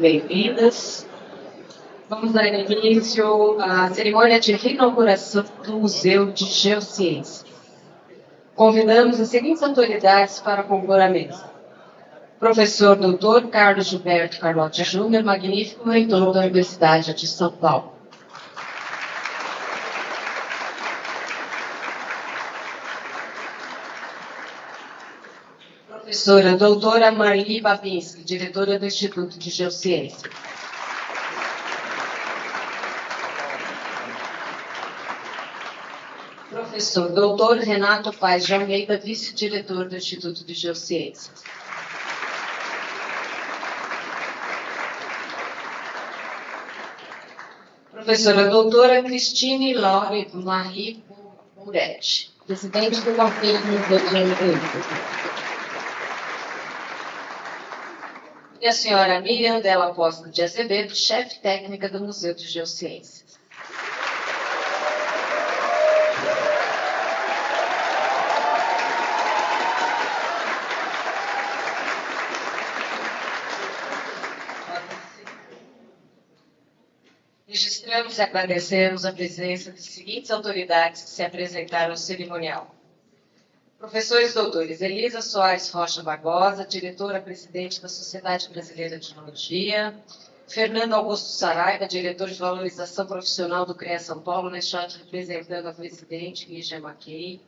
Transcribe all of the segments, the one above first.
Bem-vindas. Vamos dar início à cerimônia de reinauguração do Museu de Geociências. Convidamos as seguintes autoridades para compor a mesa. Professor Dr. Carlos Gilberto Carlotti Júnior, magnífico reitor da Universidade de São Paulo. Professora doutora Marli Babinski, diretora do Instituto de Geociência. Professor doutor Renato Paes de Almeida, vice-diretor do Instituto de Geociências. Professora doutora Cristine Laure Marie Buretti, presidente do Conselho do Museu de Geociências. E a senhora Miriam Della Costa de Azevedo, chefe técnica do Museu de Geociências. Registramos e agradecemos a presença das seguintes autoridades que se apresentaram ao cerimonial. Professores doutores Elisa Soares Rocha Barbosa, diretora-presidente da Sociedade Brasileira de Geologia, Fernando Augusto Saraiva, diretor de valorização profissional do CREA São Paulo, neste ato representando a presidente Lígia Mackey,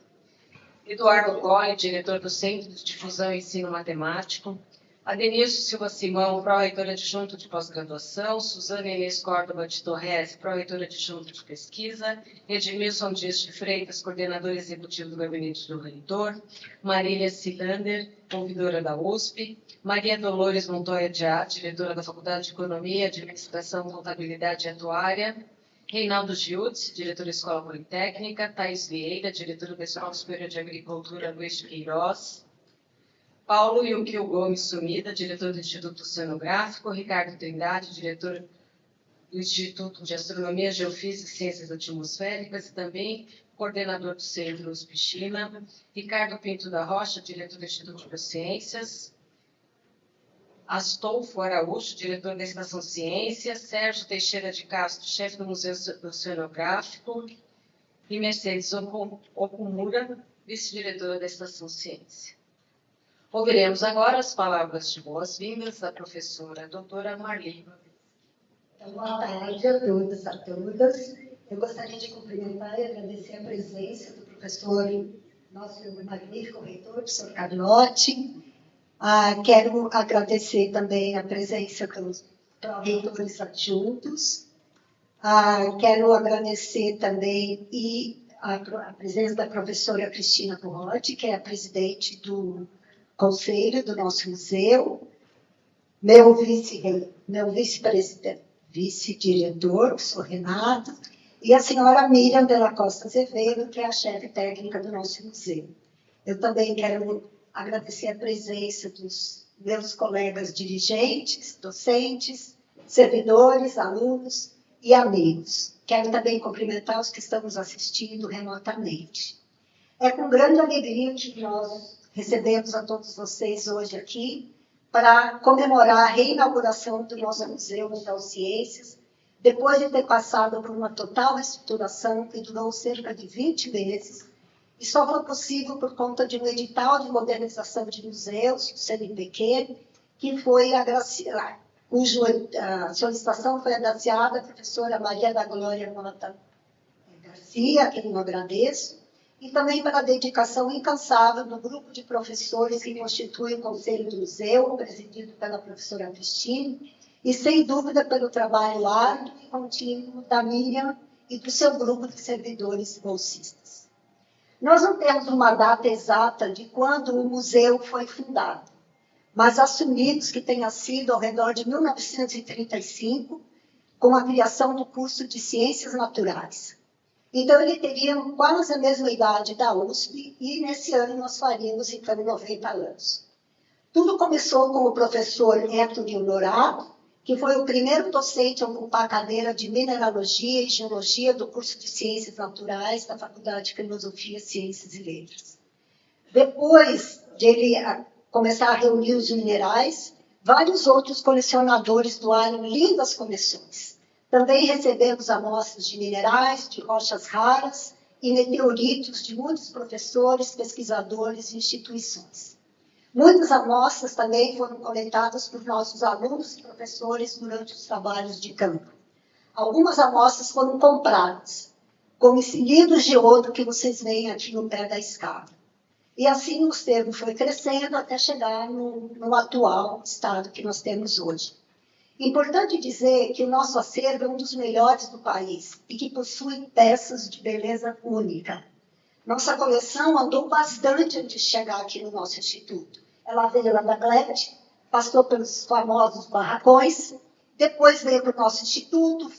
Eduardo Colli, diretor do Centro de Difusão e Ensino Matemático, Adenilson Silva Simão, pró-reitora adjunto de pós-graduação, Suzana Inês Córdoba de Torres, pró-reitora adjunto de pesquisa, Edmilson Dias de Freitas, coordenador executivo do gabinete do reitor, Marília Cilander, ouvidora da USP, Maria Dolores Montoya de A, diretora da Faculdade de Economia, Administração, Contabilidade e Atuária, Reinaldo Giudice, diretor da Escola Politécnica, Thais Vieira, diretora da Escola Superior de Agricultura Luiz de Queiroz, Paulo Yukio Gomes Sumida, diretor do Instituto Oceanográfico, Ricardo Trindade, diretor do Instituto de Astronomia, Geofísica e Ciências Atmosféricas e também coordenador do Centro USP China, Ricardo Pinto da Rocha, diretor do Instituto de Ciências, Astolfo Araújo, diretor da Estação Ciências, Sérgio Teixeira de Castro, chefe do Museu Oceanográfico, e Mercedes Okumura, vice-diretora da Estação Ciência. Ouviremos agora as palavras de boas-vindas da professora doutora Marli. Então, boa tarde a todos, a todas. Eu gostaria de cumprimentar e agradecer a presença do professor, nosso magnífico reitor, professor Carlotti. Quero agradecer também a presença dos reitores adjuntos. Quero agradecer também a presença da professora Cristina Corrotti, que é a presidente do conselho do nosso museu, meu vice-presidente, vice-diretor, o senhor Renato, e a senhora Miriam Della Costa Azevedo, que é a chefe técnica do nosso museu. Eu também quero agradecer a presença dos meus colegas dirigentes, docentes, servidores, alunos e amigos. Quero também cumprimentar os que estamos assistindo remotamente. É com grande alegria que nós recebemos a todos vocês hoje aqui para comemorar a reinauguração do nosso Museu de Geociências, depois de ter passado por uma total reestruturação que durou cerca de 20 meses, e só foi possível por conta de um edital de modernização de museus, o CNPq, que foi cuja solicitação foi agraciada à professora Maria da Glória Mota Garcia, a quem eu agradeço, e também pela dedicação incansável do grupo de professores que constitui o Conselho do Museu, presidido pela professora Cristine, e, sem dúvida, pelo trabalho árduo e contínuo da Miriam e do seu grupo de servidores bolsistas. Nós não temos uma data exata de quando o museu foi fundado, mas assumimos que tenha sido ao redor de 1935, com a criação do curso de Ciências Naturais. Então, ele teria quase a mesma idade da USP, e nesse ano nós faríamos, então, 90 anos. Tudo começou com o professor Héctor Honorato, que foi o primeiro docente a ocupar a cadeira de Mineralogia e Geologia do curso de Ciências Naturais da Faculdade de Filosofia, Ciências e Letras. Depois de ele começar a reunir os minerais, Vários outros colecionadores doaram lindas coleções. Também recebemos amostras de minerais, de rochas raras e meteoritos de muitos professores, pesquisadores e instituições. Muitas amostras também foram coletadas por nossos alunos e professores durante os trabalhos de campo. Algumas amostras foram compradas, como cilindros de ouro que vocês veem aqui no pé da escada. E assim o acervo foi crescendo até chegar no atual estado que nós temos hoje. Importante dizer que o nosso acervo é um dos melhores do país e que possui peças de beleza única. Nossa coleção andou bastante antes de chegar aqui no nosso instituto. Ela veio lá da Glebe, passou pelos famosos barracões, depois veio para o nosso instituto,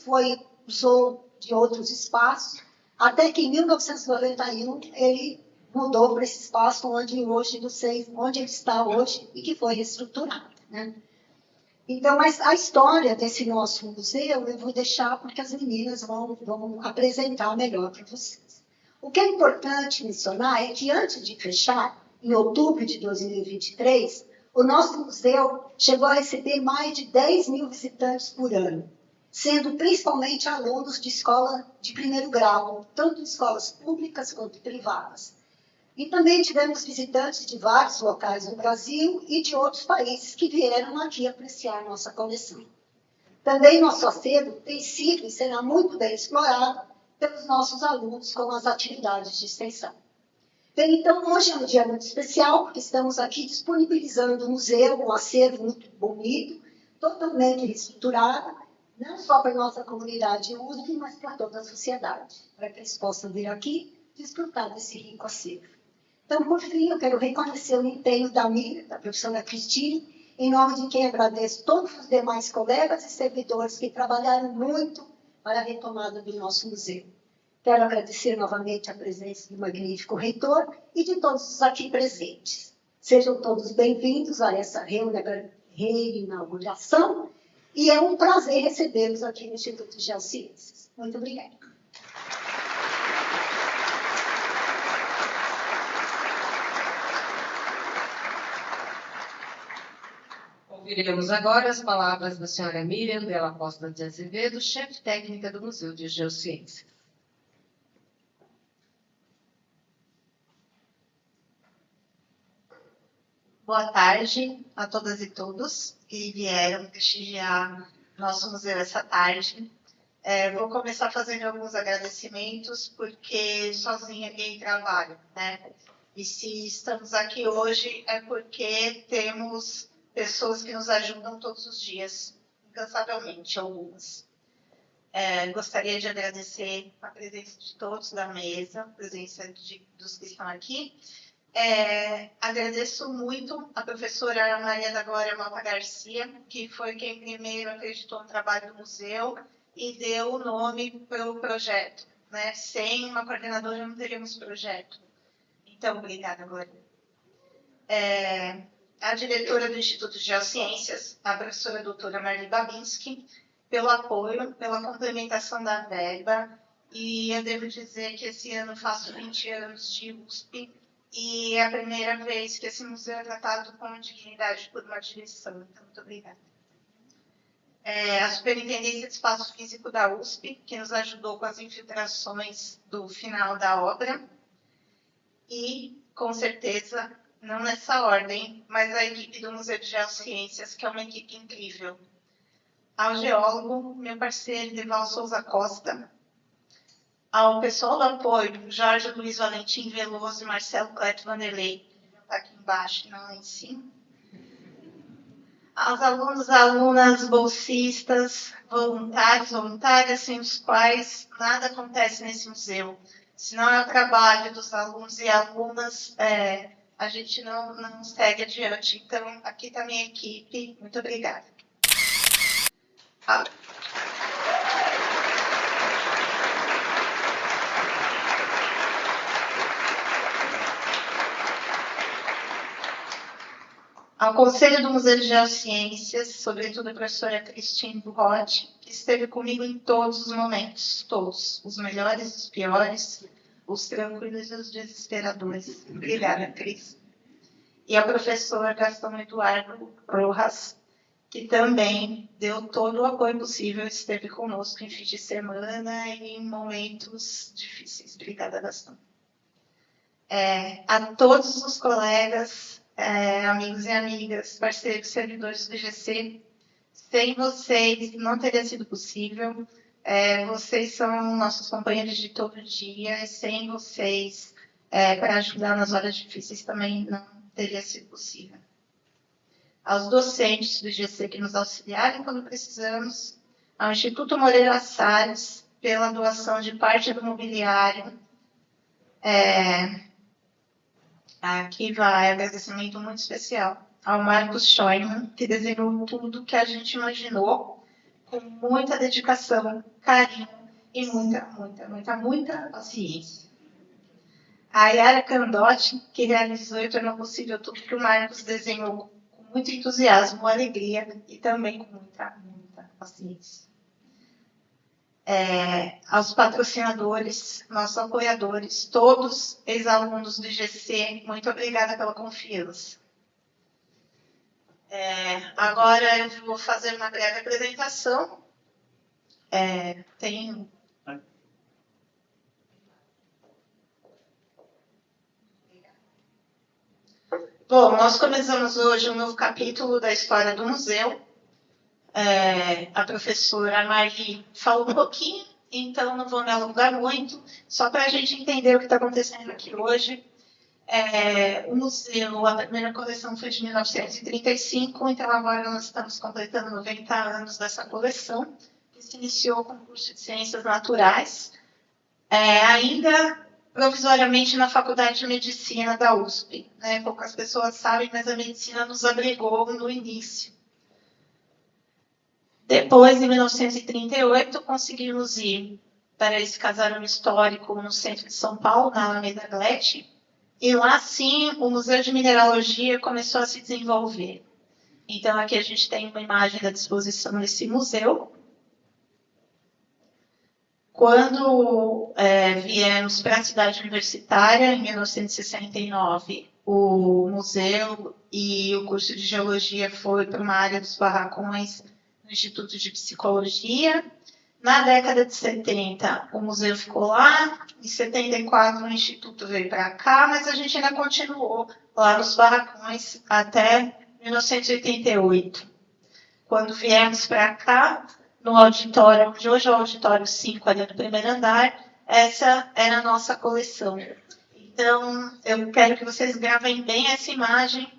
usou de outros espaços, até que em 1991 ele mudou para esse espaço onde ele está hoje e que foi reestruturado, né? Então, mas a história desse nosso museu eu vou deixar porque as meninas vão apresentar melhor para vocês. O que é importante mencionar é que antes de fechar, em outubro de 2023, o nosso museu chegou a receber mais de 10 mil visitantes por ano, sendo principalmente alunos de escola de primeiro grau, tanto de escolas públicas quanto privadas. E também tivemos visitantes de vários locais do Brasil e de outros países que vieram aqui apreciar nossa coleção. Também nosso acervo tem sido e será muito bem explorado pelos nossos alunos com as atividades de extensão. Bem, então, hoje é um dia muito especial, porque estamos aqui disponibilizando o museu, um acervo muito bonito, totalmente reestruturado, não só para a nossa comunidade USP, mas para toda a sociedade, para que eles possam vir aqui desfrutar desse rico acervo. Então, por fim, eu quero reconhecer o empenho da Miriam, da professora Cristine, em nome de quem agradeço todos os demais colegas e servidores que trabalharam muito para a retomada do nosso museu. Quero agradecer novamente a presença do magnífico reitor e de todos os aqui presentes. Sejam todos bem-vindos a essa reinauguração e é um prazer recebê-los aqui no Instituto de Geociências. Muito obrigada. Ouviremos agora as palavras da senhora Miriam Della Costa de Azevedo, chefe técnica do Museu de Geociências. Boa tarde a todas e todos que vieram prestigiar nosso museu essa tarde. Vou começar fazendo alguns agradecimentos, porque sozinha ninguém trabalha, né? E se estamos aqui hoje é porque temos pessoas que nos ajudam todos os dias, incansavelmente, algumas. Gostaria de agradecer a presença de todos da mesa, a presença dos que estão aqui. Agradeço muito a professora Maria da Glória Malta Garcia, que foi quem primeiro acreditou no trabalho do museu e deu o nome para o projeto, né? Sem uma coordenadora não teríamos projeto. Então, obrigada, Glória. A diretora do Instituto de Geociências, a professora doutora Marli Babinski, pelo apoio, pela complementação da verba, e eu devo dizer que esse ano faço 20 anos de USP, e é a primeira vez que esse museu é tratado com dignidade por uma direção. Então, muito obrigada. A Superintendência de Espaço Físico da USP, que nos ajudou com as infiltrações do final da obra. E, com certeza, não nessa ordem, mas a equipe do Museu de Geociências, que é uma equipe incrível. Ao geólogo, meu parceiro, Deval Souza Costa, ao pessoal do apoio, Jorge Luiz Valentim Veloso e Marcelo Cleto Vanderlei, aqui embaixo, não lá em cima. Aos alunos, alunas, bolsistas, voluntários, voluntárias, sem os quais nada acontece nesse museu. Se não é o trabalho dos alunos e alunas, a gente não segue adiante. Então, aqui está a minha equipe. Muito obrigada. Ao Conselho do Museu de Geociências, sobretudo a professora Cristine Burrotti, que esteve comigo em todos os momentos, todos, os melhores, os piores, os tranquilos e os desesperadores. Obrigada, Cris. E ao professor Gastão Eduardo Rojas, que também deu todo o apoio possível, esteve conosco em fim de semana e em momentos difíceis. Obrigada, Gastão. A todos os colegas, amigos e amigas, parceiros, servidores do IGC, sem vocês não teria sido possível. Vocês são nossos companheiros de todo dia, e sem vocês, para ajudar nas horas difíceis, também não teria sido possível. Aos docentes do IGC que nos auxiliaram quando precisamos, ao Instituto Moreira Salles, pela doação de parte do mobiliário. Aqui vai agradecimento muito especial ao Marcos Scheumann, que desenhou tudo que a gente imaginou, com muita dedicação, carinho e muita paciência. A Yara Candotti, que realizou e tornou possível tudo que o Marcos desenhou com muito entusiasmo, alegria e também com muita paciência. Aos patrocinadores, nossos apoiadores, todos ex-alunos do IGC, muito obrigada pela confiança. Agora eu vou fazer uma breve apresentação. Bom, nós começamos hoje um novo capítulo da história do museu. A professora Marli falou um pouquinho, então não vou me alongar muito, só para a gente entender o que está acontecendo aqui hoje. O museu, a primeira coleção foi de 1935, então agora nós estamos completando 90 anos dessa coleção, que se iniciou com o curso de Ciências Naturais, ainda provisoriamente na Faculdade de Medicina da USP. Poucas pessoas sabem, mas a medicina nos abrigou no início. Depois, em 1938, conseguimos ir para esse casarão histórico no centro de São Paulo, na Alameda Glete, e lá sim o Museu de Mineralogia começou a se desenvolver. Então aqui a gente tem uma imagem da disposição desse museu. Quando viemos para a cidade universitária, em 1969, o museu e o curso de Geologia foi para uma área dos barracões no Instituto de Psicologia. Na década de 70, o museu ficou lá. Em 74, o Instituto veio para cá, mas a gente ainda continuou lá nos barracões até 1988. Quando viemos para cá, no auditório, onde hoje é o auditório 5, ali no primeiro andar, essa era a nossa coleção. Então, eu quero que vocês gravem bem essa imagem,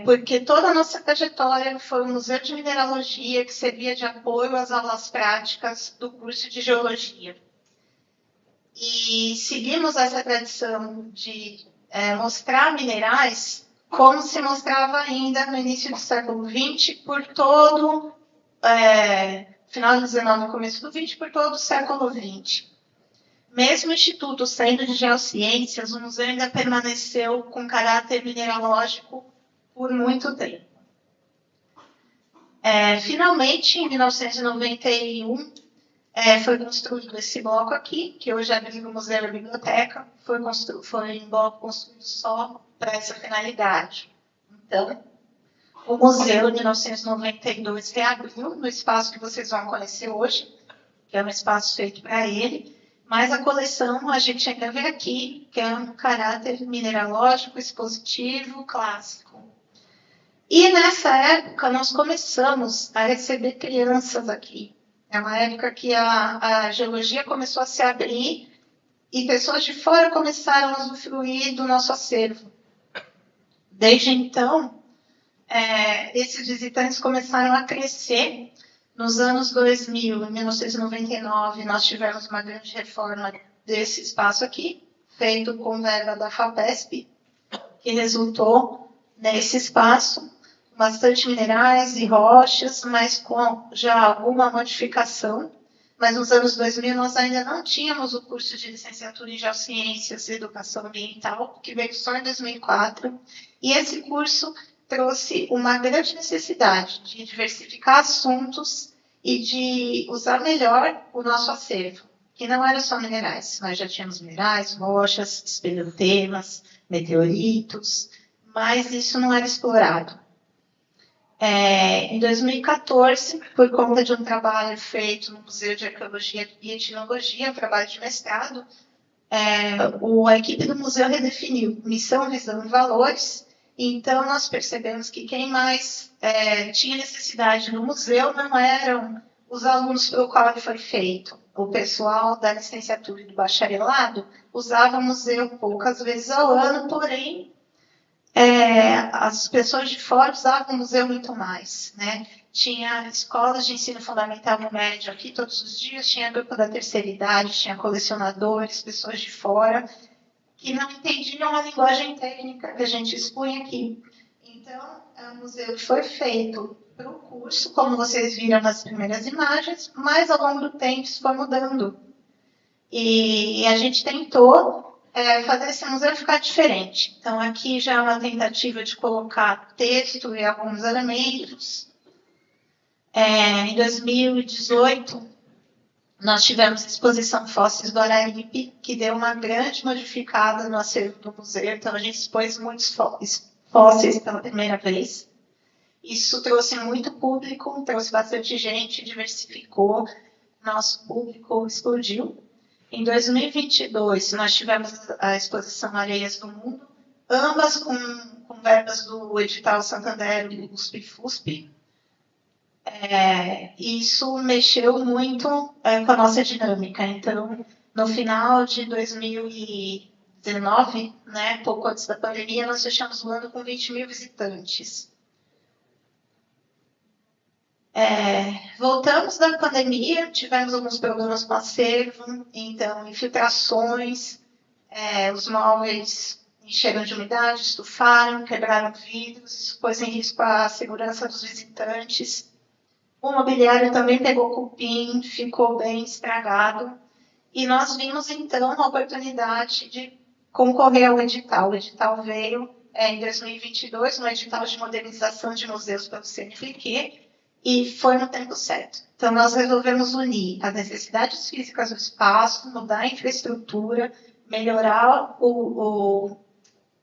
porque toda a nossa trajetória foi o Museu de Mineralogia, que servia de apoio às aulas práticas do curso de Geologia. E seguimos essa tradição de mostrar minerais como se mostrava ainda no início do século XX, por todo final do XIX e começo do XX, por todo o século XX. Mesmo o Instituto sendo de Geociências, o museu ainda permaneceu com caráter mineralógico por muito tempo. Finalmente, em 1991, foi construído esse bloco aqui, que hoje abriga o Museu e Biblioteca. Foi um bloco construído só para essa finalidade. Então, o museu, em 1992, reabriu no espaço que vocês vão conhecer hoje, que é um espaço feito para ele, mas a coleção a gente ainda vê aqui, que é um caráter mineralógico, expositivo, clássico. E nessa época nós começamos a receber crianças aqui. É uma época que a geologia começou a se abrir e pessoas de fora começaram a usufruir do nosso acervo. Desde então, esses visitantes começaram a crescer. Nos anos 2000, em 1999, nós tivemos uma grande reforma desse espaço aqui, feito com verba da FAPESP, que resultou nesse espaço, bastante minerais e rochas, mas com já alguma modificação. Mas nos anos 2000 nós ainda não tínhamos o curso de licenciatura em Geociências e Educação Ambiental, que veio só em 2004, e esse curso trouxe uma grande necessidade de diversificar assuntos e de usar melhor o nosso acervo, que não era só minerais. Nós já tínhamos minerais, rochas, espeleotemas, meteoritos, mas isso não era explorado. Em 2014, por conta de um trabalho feito no Museu de Arqueologia e Etnologia, um trabalho de mestrado, a equipe do museu redefiniu missão, visão e valores. Então, nós percebemos que quem mais tinha necessidade no museu não eram os alunos pelo qual ele foi feito. O pessoal da licenciatura e do bacharelado usava o museu poucas vezes ao ano, porém, as pessoas de fora usavam o museu muito mais, né? Tinha escolas de ensino fundamental e médio aqui todos os dias, tinha grupo da terceira idade, tinha colecionadores, pessoas de fora, que não entendiam a linguagem técnica que a gente expunha aqui. Então, é um museu que foi feito para o curso, como vocês viram nas primeiras imagens, mas ao longo do tempo isso foi mudando. E a gente tentou fazer esse museu ficar diferente. Então, aqui já é uma tentativa de colocar texto e alguns elementos. Em 2018, nós tivemos a exposição Fósseis do Araripe, que deu uma grande modificada no acervo do museu. Então, a gente expôs muitos fósseis pela primeira vez. Isso trouxe muito público, trouxe bastante gente, diversificou. Nosso público explodiu. Em 2022, nós tivemos a exposição Areias do Mundo, ambas com verbas do edital Santander e USP-FUSP. Isso mexeu muito com a nossa dinâmica. Então, no final de 2019, né, pouco antes da pandemia, nós fechamos o ano com 20 mil visitantes. Voltamos da pandemia, tivemos alguns problemas com o acervo, então, infiltrações, os móveis encheram de umidade, estufaram, quebraram vidros, isso pôs em risco a segurança dos visitantes. O mobiliário também pegou cupim, ficou bem estragado. E nós vimos, então, a oportunidade de concorrer ao edital. O edital veio em 2022, no edital de modernização de museus pelo CNPq, e foi no tempo certo. Então, nós resolvemos unir as necessidades físicas do espaço, mudar a infraestrutura, melhorar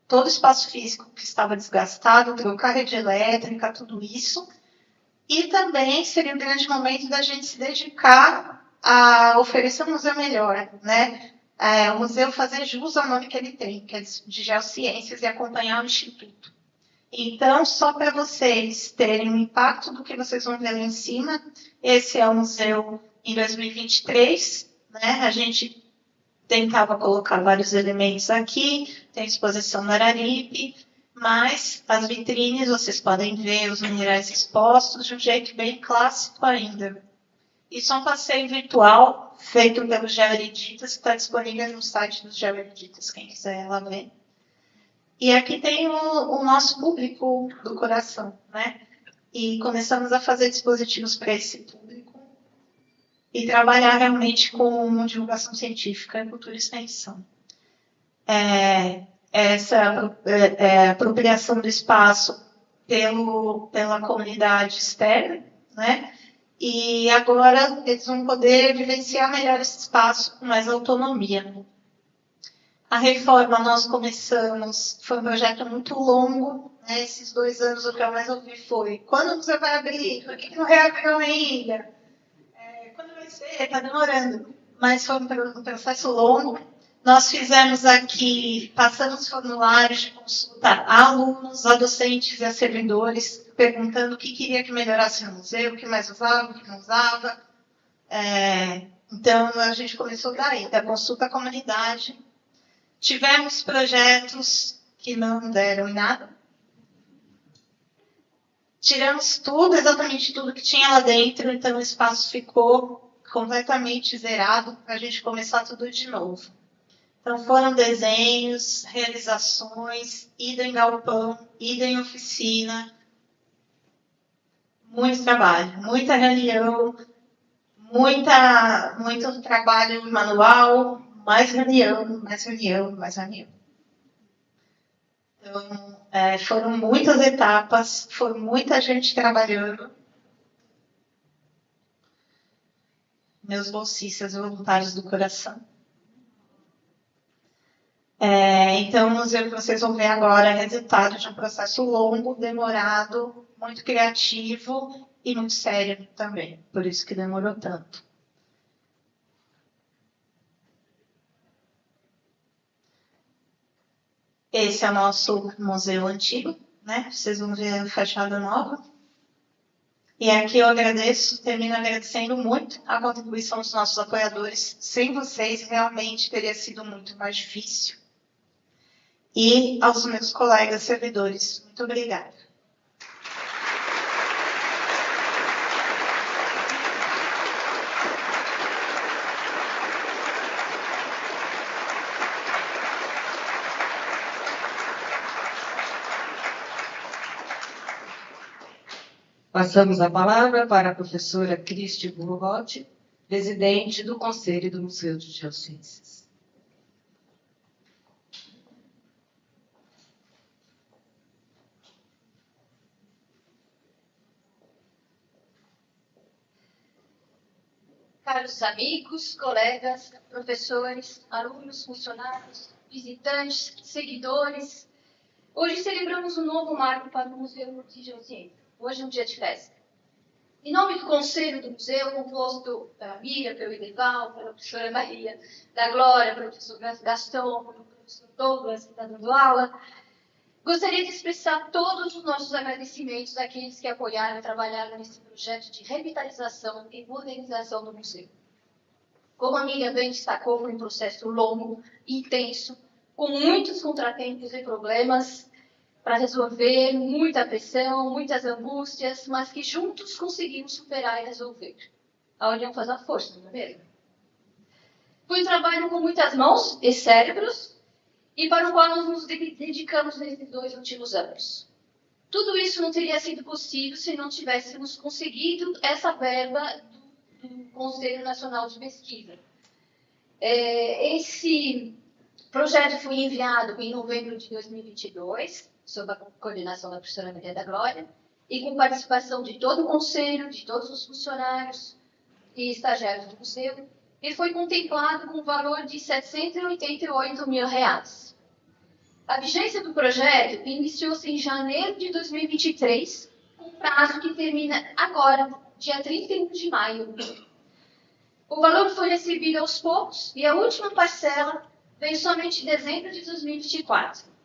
todo o espaço físico que estava desgastado, trocar a rede elétrica, tudo isso. E também seria um grande momento da gente se dedicar a oferecer um museu melhor, né? O museu fazer jus ao nome que ele tem, que é de Geociências, e acompanhar o Instituto. Então, só para vocês terem o impacto do que vocês vão ver lá em cima, esse é o museu em 2023, né? A gente tentava colocar vários elementos aqui, tem exposição no Araripe, mas as vitrines vocês podem ver os minerais expostos de um jeito bem clássico ainda. Isso é um passeio virtual feito pelo Geoeruditas, que está disponível no site dos Geoeruditas, quem quiser lá ver. E aqui tem o nosso público do coração, né? E começamos a fazer dispositivos para esse público e trabalhar realmente com divulgação científica e cultura e extensão. Essa apropriação do espaço pela comunidade externa, né? E agora eles vão poder vivenciar melhor esse espaço com mais autonomia. A reforma nós começamos, foi um projeto muito longo, né? Esses 2 anos o que eu mais ouvi foi: quando você vai abrir? Por que não reabriu ainda? Quando vai ser? Está demorando. Mas foi um processo longo. Nós fizemos aqui, passamos formulários de consulta a alunos, a docentes e a servidores, perguntando o que queria que melhorasse no museu, o que mais usava, o que não usava. Então, a gente começou daí, da consulta à comunidade. Tivemos projetos que não deram em nada. Tiramos tudo, exatamente tudo que tinha lá dentro, então o espaço ficou completamente zerado para a gente começar tudo de novo. Então, foram desenhos, realizações, ida em galpão, ida em oficina, muito trabalho, muita reunião, muito trabalho manual, mais reunião, mais reunião, mais reunião. Então, foram muitas etapas, foi muita gente trabalhando. Meus bolsistas voluntários do coração. Então, o museu que vocês vão ver agora é resultado de um processo longo, demorado, muito criativo e muito sério também, por isso que demorou tanto. Esse é o nosso museu antigo, né? Vocês vão ver a fachada nova. E aqui eu agradeço, termino agradecendo muito a contribuição dos nossos apoiadores. Sem vocês, realmente teria sido muito mais difícil. E aos meus colegas servidores, muito obrigada. Passamos a palavra para a professora Cristi Burrotti, presidente do Conselho do Museu de Geociências. Caros amigos, colegas, professores, alunos, funcionários, visitantes, seguidores, hoje celebramos um novo marco para o Museu de Geociências. Hoje é um dia de festa. Em nome do Conselho do Museu, composto pela Miriam, pelo Ideval, pela professora Maria, da Glória, pelo professor Gastão, pelo professor Douglas, que está dando aula, gostaria de expressar todos os nossos agradecimentos àqueles que apoiaram e trabalharam nesse projeto de revitalização e modernização do museu. Como a Miriam bem destacou, foi um processo longo, intenso, com muitos contratempos e problemas para resolver, muita pressão, muitas angústias, mas que juntos conseguimos superar e resolver. A união faz a força, não é mesmo? Foi um trabalho com muitas mãos e cérebros, e para o qual nós nos dedicamos nesses 2 últimos anos. Tudo isso não teria sido possível se não tivéssemos conseguido essa verba do Conselho Nacional de Pesquisa. Esse projeto foi enviado em novembro de 2022, sob a coordenação da professora Maria da Glória, e com participação de todo o Conselho, de todos os funcionários e estagiários do museu, e foi contemplado com um valor de R$ 788 mil. A vigência do projeto iniciou-se em janeiro de 2023, com prazo que termina agora, dia 31 de maio. O valor foi recebido aos poucos e a última parcela veio somente em dezembro de 2024.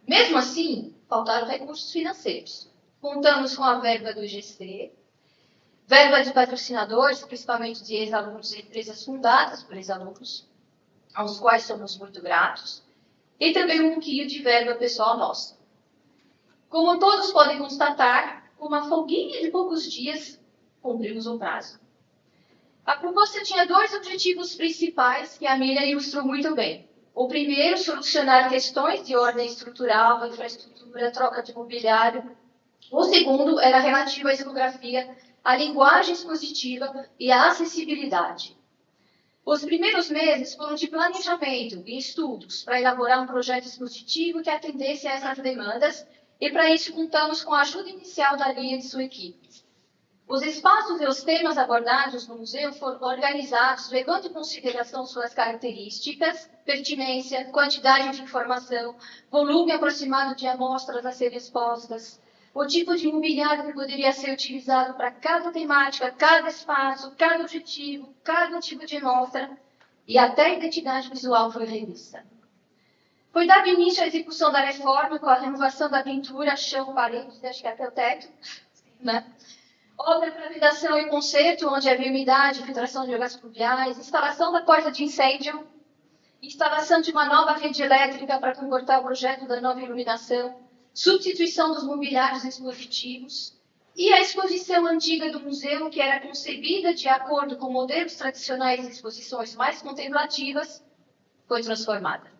Mesmo assim, faltaram recursos financeiros. Contamos com a verba do IGC, verba de patrocinadores, principalmente de ex-alunos e empresas fundadas por ex-alunos, aos quais somos muito gratos, e também um pouquinho de verba pessoal nossa. Como todos podem constatar, com uma folguinha de poucos dias, cumprimos o prazo. A proposta tinha 2 objetivos principais que a Miriam ilustrou muito bem. O primeiro, solucionar questões de ordem estrutural, infraestrutura, troca de mobiliário. O segundo era relativo à etnografia, à linguagem expositiva e à acessibilidade. Os primeiros meses foram de planejamento e estudos para elaborar um projeto expositivo que atendesse a essas demandas, e para isso contamos com a ajuda inicial da Lia e de sua equipe. Os espaços e os temas abordados no museu foram organizados levando em consideração suas características, pertinência, quantidade de informação, volume aproximado de amostras a serem expostas, o tipo de mobiliário que poderia ser utilizado para cada temática, cada espaço, cada objetivo, cada tipo de amostra, e até a identidade visual foi revista. Foi dado início à execução da reforma com a renovação da pintura, chão, paredes, acho que até o teto, né? Obra para vedação e conserto, onde havia umidade, filtração de águas pluviais, instalação da porta de incêndio, instalação de uma nova rede elétrica para comportar o projeto da nova iluminação, substituição dos mobiliários expositivos e a exposição antiga do museu, que era concebida de acordo com modelos tradicionais de exposições mais contemplativas, foi transformada.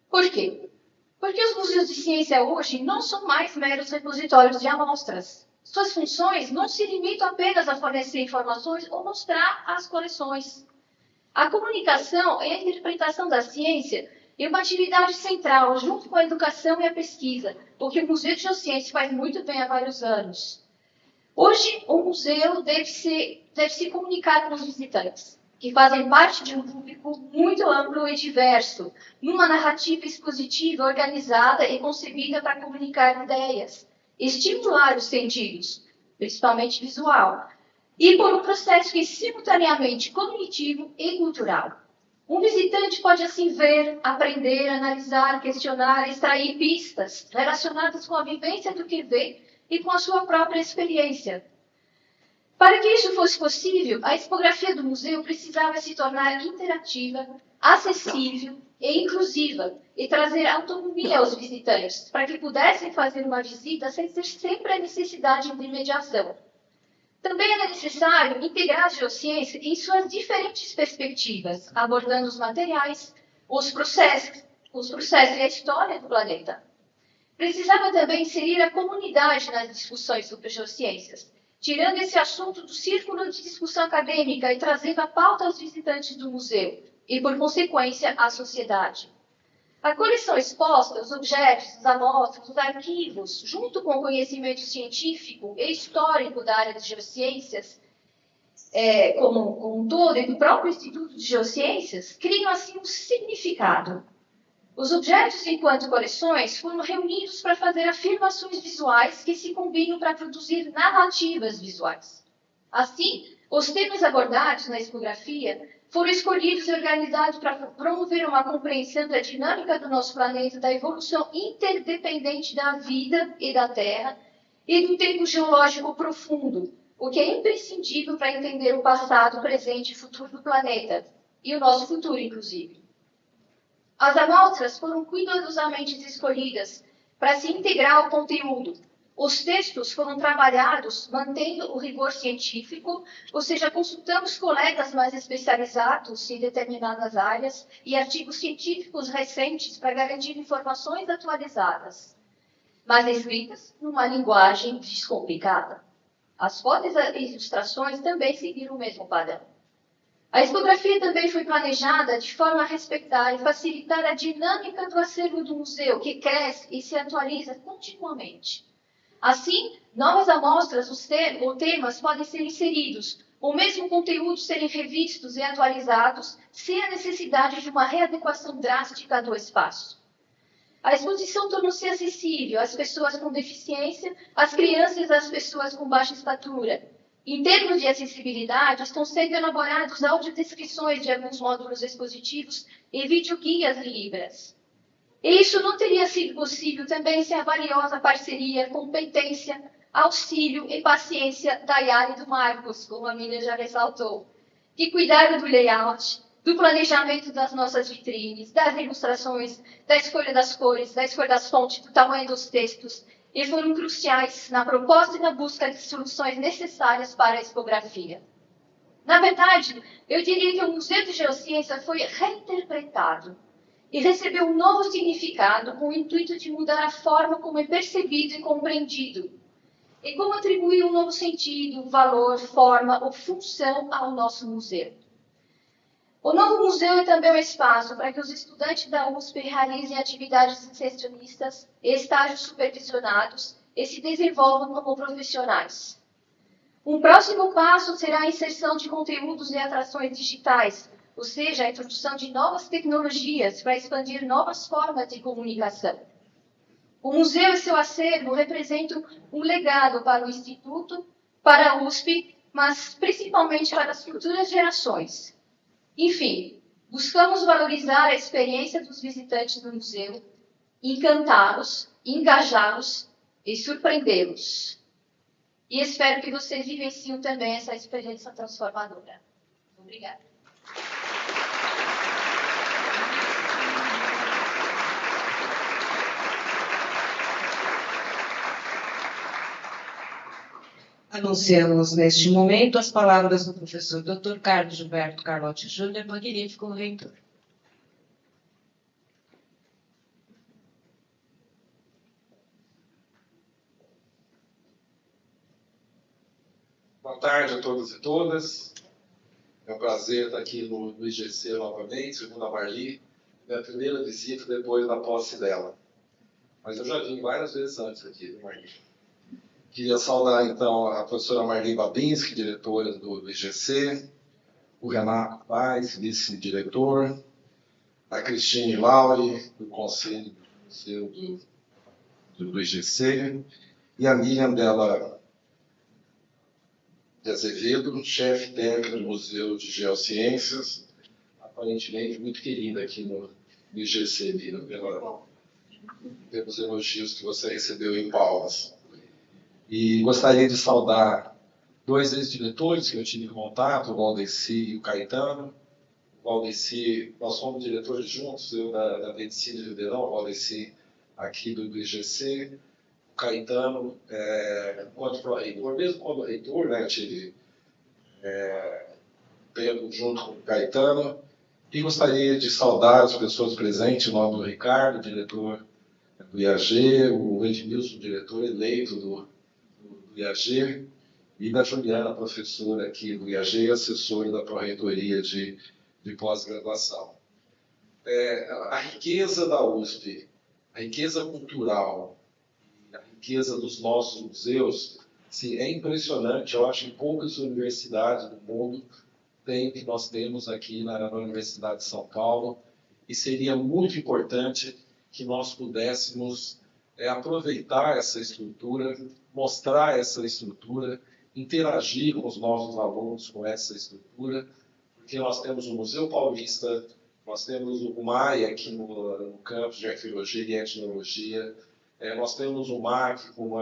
Por quê? Porque os museus de ciência hoje não são mais meros repositórios de amostras. Suas funções não se limitam apenas a fornecer informações ou mostrar as coleções. A comunicação e a interpretação da ciência é uma atividade central, junto com a educação e a pesquisa, o que o Museu de Geociências faz muito bem há vários anos. Hoje, o museu deve se comunicar com os visitantes, que fazem parte de um público muito amplo e diverso, numa narrativa expositiva organizada e concebida para comunicar ideias, estimular os sentidos, principalmente visual, e por um processo que é simultaneamente cognitivo e cultural. Um visitante pode assim ver, aprender, analisar, questionar, extrair pistas relacionadas com a vivência do que vê e com a sua própria experiência. Para que isso fosse possível, a expografia do museu precisava se tornar interativa, acessível e inclusiva e trazer autonomia aos visitantes, para que pudessem fazer uma visita sem ter sempre a necessidade de mediação. Também era necessário integrar a geociência em suas diferentes perspectivas, abordando os materiais, os processos e a história do planeta. Precisava também inserir a comunidade nas discussões sobre geociências, tirando esse assunto do círculo de discussão acadêmica e trazendo a pauta aos visitantes do museu e, por consequência, à sociedade. A coleção exposta, os objetos, as amostras, os arquivos, junto com o conhecimento científico e histórico da área de geociências, como um todo, e do próprio Instituto de Geociências, criam assim um significado. Os objetos, enquanto coleções, foram reunidos para fazer afirmações visuais que se combinam para produzir narrativas visuais. Assim, os temas abordados na expografia foram escolhidos e organizados para promover uma compreensão da dinâmica do nosso planeta, da evolução interdependente da vida e da Terra e do tempo geológico profundo, o que é imprescindível para entender o passado, presente e futuro do planeta, e o nosso futuro, inclusive. As amostras foram cuidadosamente escolhidas para se integrar ao conteúdo. Os textos foram trabalhados mantendo o rigor científico, ou seja, consultamos colegas mais especializados em determinadas áreas e artigos científicos recentes para garantir informações atualizadas, mas escritas numa linguagem descomplicada. As fotos e ilustrações também seguiram o mesmo padrão. A expografia também foi planejada de forma a respeitar e facilitar a dinâmica do acervo do museu, que cresce e se atualiza continuamente. Assim, novas amostras ou temas podem ser inseridos, ou mesmo conteúdos serem revistos e atualizados, sem a necessidade de uma readequação drástica do espaço. A exposição tornou-se acessível às pessoas com deficiência, às crianças e às pessoas com baixa estatura. Em termos de acessibilidade, estão sendo elaborados audiodescrições de alguns módulos expositivos e videoguias em Libras. E isso não teria sido possível também sem a valiosa parceria, competência, auxílio e paciência da Yara e do Marcos, como a Miriam já ressaltou, que cuidaram do layout, do planejamento das nossas vitrines, das ilustrações, da escolha das cores, da escolha das fontes, do tamanho dos textos, e foram cruciais na proposta e na busca de soluções necessárias para a expografia. Na verdade, eu diria que o Museu de Geociência foi reinterpretado e recebeu um novo significado com o intuito de mudar a forma como é percebido e compreendido, e como atribuir um novo sentido, valor, forma ou função ao nosso museu. O novo museu é também um espaço para que os estudantes da USP realizem atividades extensionistas, estágios supervisionados e se desenvolvam como profissionais. Um próximo passo será a inserção de conteúdos e atrações digitais, ou seja, a introdução de novas tecnologias para expandir novas formas de comunicação. O museu e seu acervo representam um legado para o Instituto, para a USP, mas principalmente para as futuras gerações. Enfim, buscamos valorizar a experiência dos visitantes do museu, encantá-los, engajá-los e surpreendê-los. E espero que vocês vivenciem também essa experiência transformadora. Obrigada. Anunciamos neste momento as palavras do professor Dr. Carlos Gilberto Carlotti Júnior, magnífico reitor. Boa tarde a todos e todas. É um prazer estar aqui no IGC novamente, segundo a Marli, minha primeira visita depois da posse dela. Mas eu já vim várias vezes antes aqui, viu, Marli? Queria saudar, então, a professora Marli Babinski, diretora do IGC, o Renato Paes, vice-diretor, a Cristine Lauri, do Conselho do IGC, e a Miriam Della de Azevedo, chefe técnico do Museu de Geociências, aparentemente muito querida aqui no IGC, Miriam, pelos elogios que você recebeu em Palmas. E gostaria de saudar dois ex-diretores que eu tive contato, o Valdeci e o Caetano. O Valdeci, nós fomos diretores juntos, eu da Medicina de Ribeirão, o Valdeci aqui do IGC, o Caetano, enquanto pró-reitor, mesmo quando reitor, né, eu tive tempo junto com o Caetano. E gostaria de saudar as pessoas presentes, em nome do Ricardo, diretor do IAG, o Edmilson, diretor eleito do IAG, e da Juliana, professora aqui do IAG e assessora da Pró-Reitoria de pós-graduação. A riqueza da USP, a riqueza cultural, a riqueza dos nossos museus, sim, é impressionante. Eu acho que poucas universidades do mundo têm o que nós temos aqui na Universidade de São Paulo, e seria muito importante que nós pudéssemos aproveitar essa estrutura, mostrar essa estrutura, interagir com os nossos alunos com essa estrutura, porque nós temos o Museu Paulista, nós temos o MAI aqui no campus de Arqueologia e Etnologia, nós temos o MAC com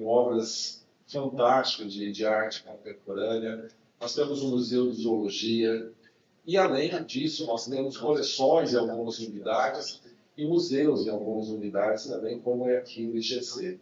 obras fantásticas de arte contemporânea, nós temos o Museu de Zoologia, e além disso nós temos coleções em algumas unidades e museus em algumas unidades também, como é aqui no IGC.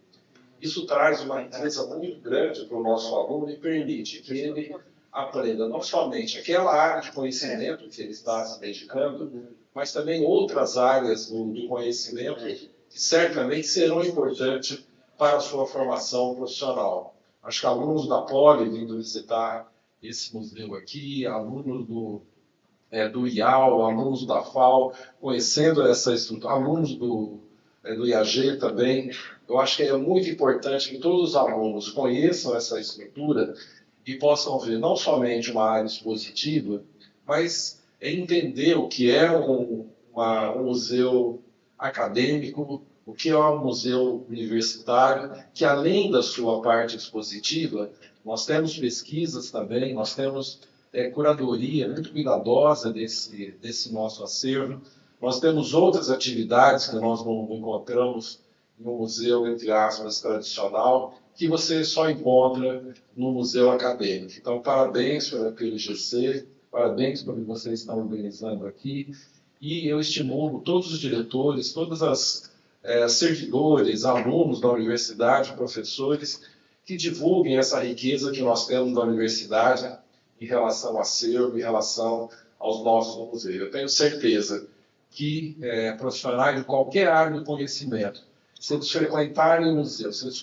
Isso traz uma riqueza muito grande para o nosso aluno e permite que ele aprenda não somente aquela área de conhecimento que ele está se dedicando, mas também outras áreas do conhecimento que certamente serão importantes para a sua formação profissional. Acho que alunos da Poli vindo visitar esse museu aqui, alunos do IAL, alunos da FAO, conhecendo essa estrutura, alunos do IAG também. Eu acho que é muito importante que todos os alunos conheçam essa estrutura e possam ver não somente uma área expositiva, mas entender o que é um museu acadêmico, o que é um museu universitário, que além da sua parte expositiva, nós temos pesquisas também, nós temos curadoria muito cuidadosa desse nosso acervo, nós temos outras atividades que nós não encontramos no museu, entre aspas, tradicional, que você só encontra no museu acadêmico. Então, parabéns pelo IGC, parabéns pelo que vocês estão organizando aqui, e eu estimulo todos os diretores, todas as servidores, alunos da universidade, professores, que divulguem essa riqueza que nós temos da universidade em relação ao acervo, em relação aos nossos museus. Eu tenho certeza que profissionais de qualquer área do conhecimento, se eles frequentarem o museu, se eles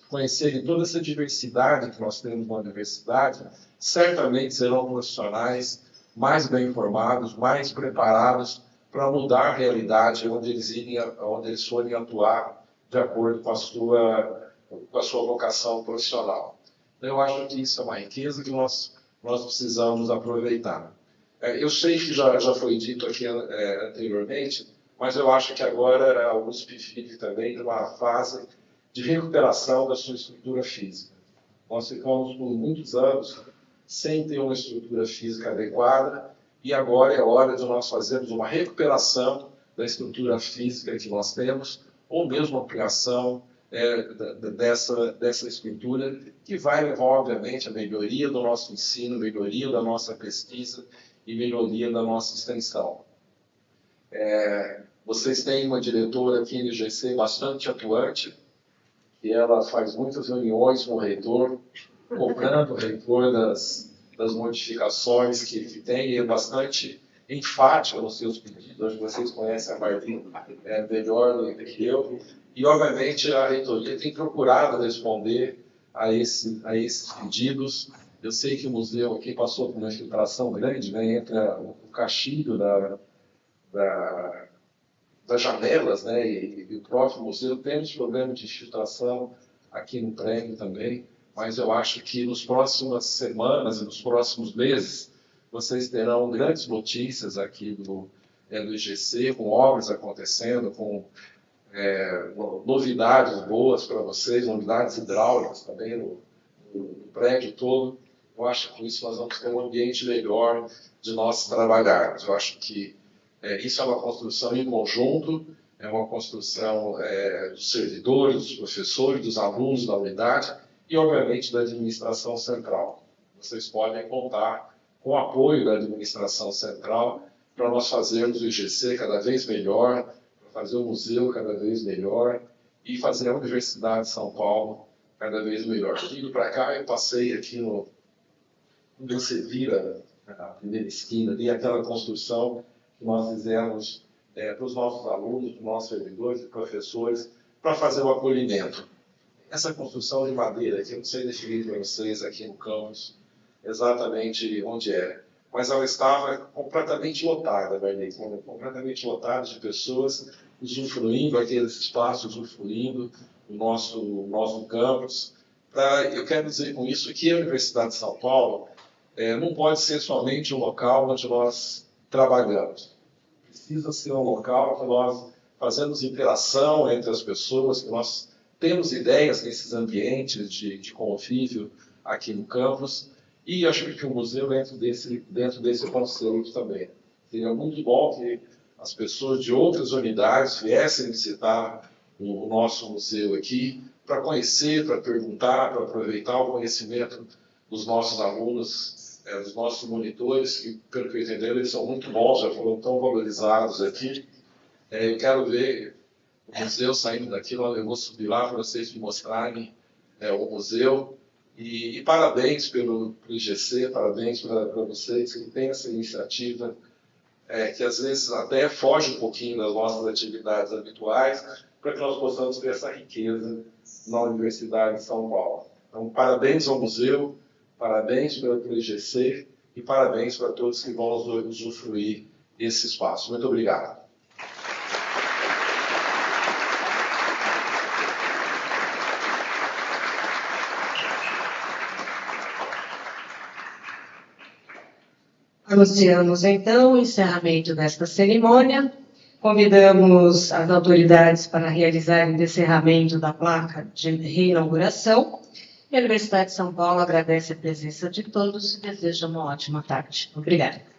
conhecerem toda essa diversidade que nós temos na universidade, certamente serão profissionais mais bem informados, mais preparados para mudar a realidade onde eles forem atuar de acordo com a sua vocação profissional. Então, eu acho que isso é uma riqueza que nós precisamos aproveitar. Eu sei que já foi dito aqui anteriormente, mas eu acho que agora a USP vive também numa fase de recuperação da sua estrutura física. Nós ficamos por muitos anos sem ter uma estrutura física adequada, e agora é hora de nós fazermos uma recuperação da estrutura física que nós temos, ou mesmo ampliação dessa estrutura, que vai levar, obviamente, à melhoria do nosso ensino, melhoria da nossa pesquisa e melhoria da nossa extensão. Vocês têm uma diretora aqui no IGC bastante atuante, e ela faz muitas reuniões com o reitor, cobrando o reitor das modificações que tem, e é bastante enfática nos seus pedidos. Acho que vocês conhecem a Marlene melhor do que eu. E, obviamente, a reitoria tem procurado responder a esses pedidos. Eu sei que o museu aqui passou por uma infiltração grande, né, entre o caixilho das janelas, né, e o próprio museu. Temos problema de infiltração aqui no prédio também, mas eu acho que nas próximas semanas e nos próximos meses vocês terão grandes notícias aqui do IGC, com obras acontecendo, com novidades boas para vocês, novidades hidráulicas também no prédio todo. Eu acho que com isso nós vamos ter um ambiente melhor de nós trabalharmos. Eu acho que isso é uma construção em conjunto, é uma construção dos servidores, dos professores, dos alunos da unidade e, obviamente, da administração central. Vocês podem contar com o apoio da administração central para nós fazermos o IGC cada vez melhor, para fazer o museu cada vez melhor e fazer a Universidade de São Paulo cada vez melhor. Indo para cá, eu passei aqui no você vira a primeira esquina ali, aquela construção que nós fizemos para os nossos alunos, para os nossos servidores e professores, para fazer o acolhimento. Essa construção de madeira, que eu não sei definir para vocês aqui no campus exatamente onde é, mas ela estava completamente lotada, completamente lotada de pessoas usufruindo aqueles espaços, usufruindo o nosso campus. Eu quero dizer com isso que a Universidade de São Paulo não pode ser somente um local onde nós trabalhamos. Precisa ser um local que nós fazemos interação entre as pessoas, que nós temos ideias nesses ambientes de convívio aqui no campus. E acho que o museu dentro desse conceito também. Seria muito bom que as pessoas de outras unidades viessem visitar o nosso museu aqui para conhecer, para perguntar, para aproveitar o conhecimento dos nossos alunos, dos nossos monitores, que, pelo que eu entendo, eles são muito bons, já foram tão valorizados aqui. Eu quero ver o museu saindo daqui, eu vou subir lá para vocês me mostrarem o museu. E parabéns pelo IGC, parabéns para vocês que têm essa iniciativa, que às vezes até foge um pouquinho das nossas atividades habituais, para que nós possamos ter essa riqueza na Universidade de São Paulo. Então, parabéns ao museu, parabéns pelo IGC e parabéns para todos que vão usufruir esse espaço. Muito obrigado. Anunciamos, então, o encerramento desta cerimônia. Convidamos as autoridades para realizarem o encerramento da placa de reinauguração. E a Universidade de São Paulo agradece a presença de todos e deseja uma ótima tarde. Obrigada.